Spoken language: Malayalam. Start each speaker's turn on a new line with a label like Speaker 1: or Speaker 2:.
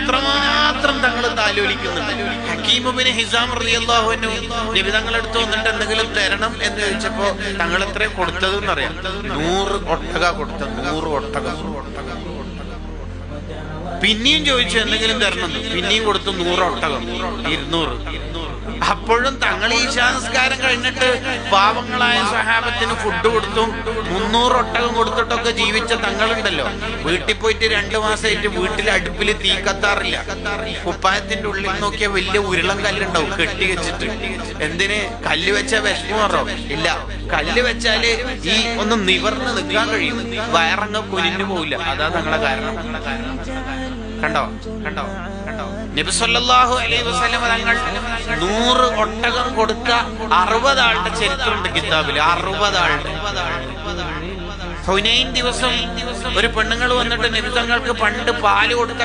Speaker 1: അത്രമാത്രം തങ്ങൾ താലോലിക്കുന്നുണ്ട്. ഹക്കീം ഇബ്നു ഹിസാം റളിയല്ലാഹു അൻഹു നബി തങ്ങളടുത്ത് വന്നിട്ട് എന്തെങ്കിലും തരണം എന്ന് ചോദിച്ചപ്പോ തങ്ങൾ എത്ര കൊടുത്തതെന്ന് അറിയാം? 100 ഒട്ടക കൊടുത്തത്. 100 ഒട്ടകം. പിന്നെയും ചോദിച്ചു എന്തെങ്കിലും തരണം, പിന്നെയും കൊടുത്തു 100 ഒട്ടകം. 200. അപ്പോഴും തങ്ങൾ ഈശാ നിസ്കാരം കഴിഞ്ഞിട്ട് പാവങ്ങളായ സഹാബത്തിന് ഫുഡ് കൊടുത്തും 300 ഒട്ടകം കൊടുത്തിട്ടൊക്കെ ജീവിച്ച തങ്ങളുണ്ടല്ലോ. വീട്ടിൽ പോയിട്ട് 2 മാസമായിട്ട് വീട്ടിൽ അടുപ്പിൽ തീ കത്താറില്ല. കുപ്പായത്തിന്റെ ഉള്ളിൽ നോക്കിയാൽ വലിയ ഉരുളം കല്ലുണ്ടാവും കെട്ടി വെച്ചിട്ട്. എന്തിന്? കല്ല് വെച്ചാൽ വിഷമം മാറോ? ഇല്ല, കല്ല് വെച്ചാല് ഈ ഒന്ന് നിവർന്ന് നിൽക്കാൻ കഴിയും, വയറങ്ങ് കുനിഞ്ഞു പോവില്ല. അതാ തങ്ങളെ കാരണം. കണ്ടോ കണ്ടോ കണ്ടോ? നബി സല്ലല്ലാഹു അലൈഹി വസല്ലം തങ്ങൾ 100 ഒട്ടകം കൊടുത്ത 60 ആളുടെ ചരിത്രമുണ്ട് കിതാബിൽ. 60 ആളുടെ. ഹുനൈൻ ദിവസം ഒരു പെണ്ണുങ്ങൾ വന്നിട്ട് നബി തങ്ങൾക്ക് പണ്ട് പാല് കൊടുത്ത